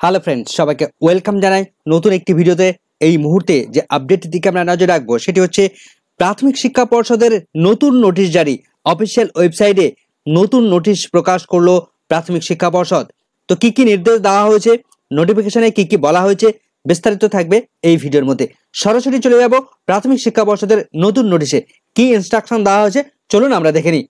Hello friends, সবাইকে welcome জানাই নতুন একটি ভিডিওতে। এই মুহূর্তে যে আপডেটের দিকে আমরা নজর রাখবো সেটি হচ্ছে প্রাথমিক শিক্ষা পর্ষদের নতুন নোটিশ জারি। অফিসিয়াল ওয়েবসাইটে নতুন নোটিশ প্রকাশ করলো প্রাথমিক শিক্ষা পর্ষদ। তো কি কি নির্দেশ দেওয়া হয়েছে, নোটিফিকেশনে কি কি বলা হয়েছে, বিস্তারিত থাকবে এই ভিডিওর মধ্যে। সরাসরি চলে যাব প্রাথমিক শিক্ষা পর্ষদের নতুন নোটিশে কি ইনস্ট্রাকশন দেওয়া হয়েছে, চলুন আমরা দেখে নিই।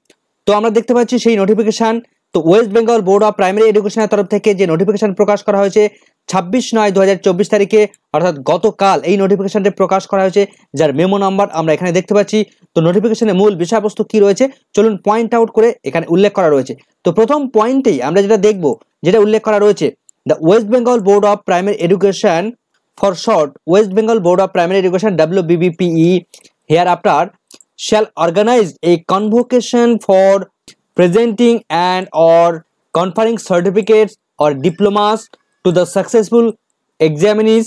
তো আমরা দেখতে পাচ্ছি সেই নোটিফিকেশন। তো West Bengal board of primary এডুকেশনের তরফ থেকে যে নোটিফিকেশন প্রকাশ করা হয়েছে 26/9/2024 তারিখে, অর্থাৎ গতকাল এই নোটিফিকেশনটি প্রকাশ করা হয়েছে, যার মেমো নাম্বার আমরা এখানে দেখতে পাচ্ছি। তো নোটিফিকেশনের মূল বিষয়বস্তু কি রয়েছে চলুন পয়েন্ট আউট করে এখানে উল্লেখ করা রয়েছে। তো প্রথম পয়েন্টেই আমরা যেটা দেখব, যেটা উল্লেখ করা রয়েছে, the West Bengal board of primary education, for short West Bengal board of primary education WBBPE, hereafter shall organize a convocation for presenting and or conferring certificates or diplomas to the successful examinees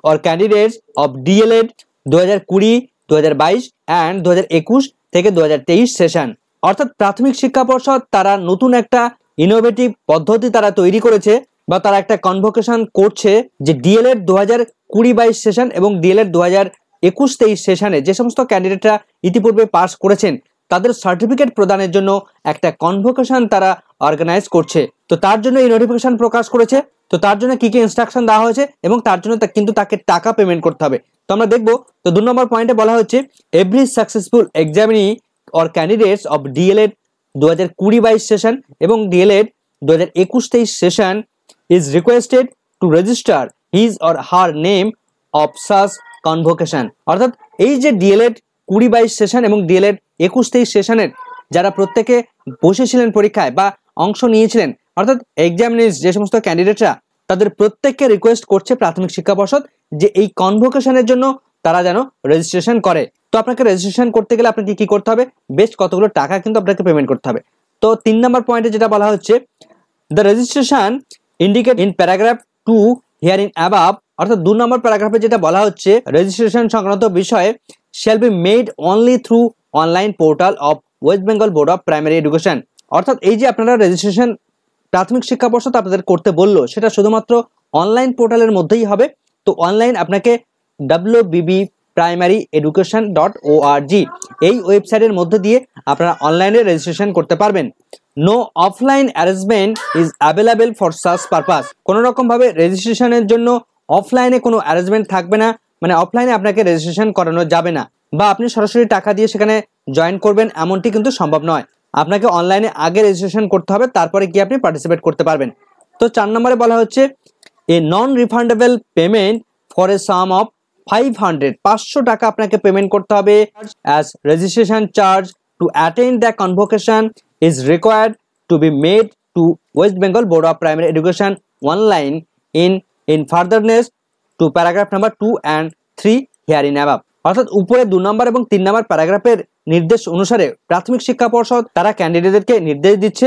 or candidates of DLED 2020, 2022 and 2021 থেকে 2023 session. অর্থাৎ প্রাথমিক শিক্ষা পর্ষদ তারা নতুন একটা innovative পদ্ধতি তারা তৈরি করেছে বা তারা একটা কনভোকেশন করছে যে DLED 2020-22 সেশন এবং DLED 2021-23 সেশনে যে সমস্ত ক্যান্ডিডেটরা ইতিপূর্বে পাস করেছেন তাদের সার্টিফিকেট প্রদানের জন্য একটা কনভোকেশন তারা অর্গানাইজ করছে। তো তার জন্য এই নোটিফিকেশন প্রকাশ করেছে। তো তার জন্য কি কি ইনস্ট্রাকশন দেওয়া হয়েছে এবং তার জন্য কিন্তু তাকে টাকা পেমেন্ট করতে হবে। তো আমরা দেখব। তো 2 নম্বর পয়েন্টে বলা হচ্ছে every successful examinee or candidates of DLED 2020-22 session এবং DLED 2021-23 session is requested to register his or her name of such convocation. অর্থাৎ এই যে DLED 20-22 সেশন এবং DLED 21-23 সেশনের যারা প্রত্যেকে বসেছিলেন পরীক্ষায় বা অংশ নিয়েছিলেন, অর্থাৎ এক্সামিনিজ যে সমস্ত ক্যান্ডিডেটরা, তাদের প্রত্যেককে রিকোয়েস্ট করছে প্রাথমিক শিক্ষা পর্ষদ যে এই কনভোকেশনের জন্য তারা যেন রেজিস্ট্রেশন করে। তো আপনাকে রেজিস্ট্রেশন করতে গেলে আপনাকে কি করতে হবে, বেশ কতগুলো টাকা কিন্তু আপনাকে পেমেন্ট করতে হবে। তো 3 নম্বর পয়েন্টে যেটা বলা হচ্ছে, the registration indicate in paragraph 2 here in above, অর্থাৎ 2 নম্বর প্যারাগ্রাফে যেটা বলা হচ্ছে রেজিস্ট্রেশন সংক্রান্ত বিষয়ে shall be made only through online portal of West Bengal Board of Primary Education। অর্থাৎ এই যে আপনারা রেজিস্ট্রেশন প্রাথমিক শিক্ষা পর্ষদ আপনাদের করতে বললো সেটা শুধুমাত্র অনলাইন পোর্টালের মধ্যেই হবে। তো অনলাইন আপনাকে wbbprimaryeducation.org এই ওয়েবসাইটের মধ্যে দিয়ে আপনারা অনলাইনে রেজিস্ট্রেশন করতে পারবেন। No offline arrangement is available for such purpose. কোনো রকম ভাবে রেজিস্ট্রেশনের জন্য অফলাইনে কোনো অ্যারেঞ্জমেন্ট থাকবে না, মানে অফলাইনে আপনাকে রেজিস্ট্রেশন করানো যাবে না বা আপনি সরাসরি টাকা দিয়ে সেখানে জয়েন করবেন এমনটি কিন্তু সম্ভব নয়। আপনাকে অনলাইনে আগে রেজিস্ট্রেশন করতে হবে, তারপরে গিয়ে আপনি পার্টিসিপেট করতে পারবেন। তো 4 নম্বরে বলা হচ্ছে a non refundable payment for a sum of 500 টাকা আপনাকে পেমেন্ট করতে হবে as registration charge to attend the convocation is required to be made to West Bengal board of primary education online in furtherness to paragraph number 2 and 3 here in above. অর্থাৎ উপরে 2 নম্বর এবং 3 নম্বর প্যারাগ্রাফের নির্দেশ অনুসারে প্রাথমিক শিক্ষা পর্ষদ তারা ক্যান্ডিডেটদেরকে নির্দেশ দিচ্ছে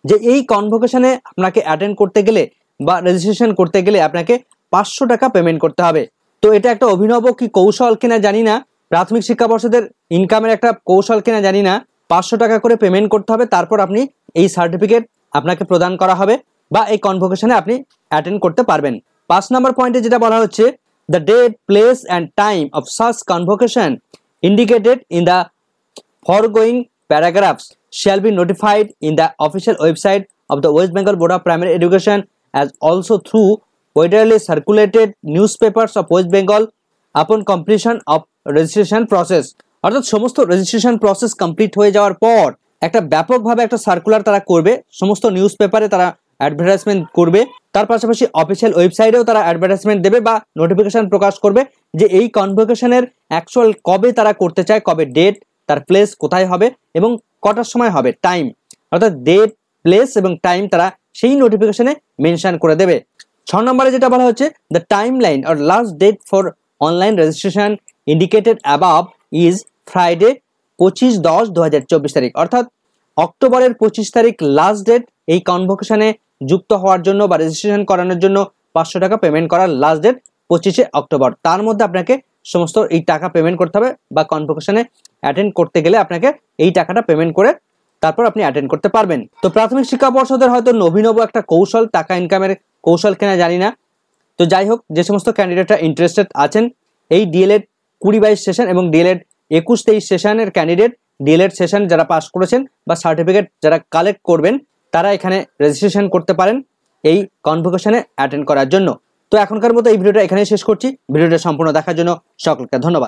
যে এই কনভোকেশনে আপনাকে অ্যাটেন্ড করতে গেলে বা রেজিস্ট্রেশন করতে গেলে আপনাকে 500 টাকা পেমেন্ট করতে হবে। তো এটা একটা অভিনব কি কৌশল কিনা জানি না, প্রাথমিক শিক্ষা পর্ষদের ইনকামের একটা কৌশল কিনা জানি না, 500 টাকা করে পেমেন্ট করতে হবে, তারপর আপনি এই সার্টিফিকেট আপনাকে প্রদান করা হবে বা এই কনভোকেশনে আপনি অ্যাটেন্ড করতে পারবেন। 5 নম্বর পয়েন্টে যেটা বলা হচ্ছে the date, place and time of such convocation indicated in the foregoing paragraphs shall be notified in the official website of the West Bengal Board of Primary Education as also through widely circulated newspapers of West Bengal upon completion of registration process। অর্থাৎ সমস্ত registration process complete হয়ে যাওয়ার পর একটা ব্যাপকভাবে একটা circular তারা করবে, সমস্ত নিউজ পেপারে তারা অ্যাডভার্টাইজমেন্ট করবে, তার পাশাপাশি অফিসিয়াল ওয়েবসাইটেও তারা অ্যাডভার্টাইজমেন্ট দেবে বা নোটিফিকেশন প্রকাশ করবে যে এই কনভোকেশনের অ্যাকচুয়াল কবে তারা করতে চায়, কবে ডেট, তার প্লেস কোথায় হবে এবং কটার সময় হবে, টাইম, অর্থাৎ ডেট, প্লেস এবং টাইম তারা সেই নোটিফিকেশনে মেনশন করে দেবে। 6 নম্বরে যেটা বলা হচ্ছে the timeline or last date for online registration indicated above is Friday 25/10/2024 তারিখ। অর্থাৎ অক্টোবরের 25 তারিখ লাস্ট ডেট এই কনভোকেশনে যুক্ত হওয়ার জন্য বা রেজিস্ট্রেশন করানোর জন্য 500 টাকা পেমেন্ট করার লাস্ট ডেট 25শে অক্টোবর। তার মধ্যে আপনাকে সমস্ত এই টাকা পেমেন্ট করতে হবে বা কনভোকেশনে অ্যাটেন্ড করতে গেলে আপনাকে এই টাকাটা পেমেন্ট করে তারপর আপনি অ্যাটেন্ড করতে পারবেন। তো প্রাথমিক শিক্ষা পর্ষদের হয়তো নবীনব একটা কৌশল, টাকা ইনকামের কৌশল কিনা জানি না, তো যাই হোক, যে সমস্ত ক্যান্ডিডেটরা ইন্টারেস্টেড আছেন এই ডিএলএড 20-22 সেশন এবং ডিএলএড 21-23 সেশনের ক্যান্ডিডেট, ডিএলএড সেশন যারা পাস করেছেন বা সার্টিফিকেট যারা কালেক্ট করবেন তারা এখানে রেজিস্ট্রেশন করতে পারেন এই কনভোকেশনে অ্যাটেন্ড করার জন্য। তো এখনকার মতো এই ভিডিওটা এখানেই শেষ করছি। ভিডিওটা সম্পূর্ণ দেখার জন্য সকলকে ধন্যবাদ।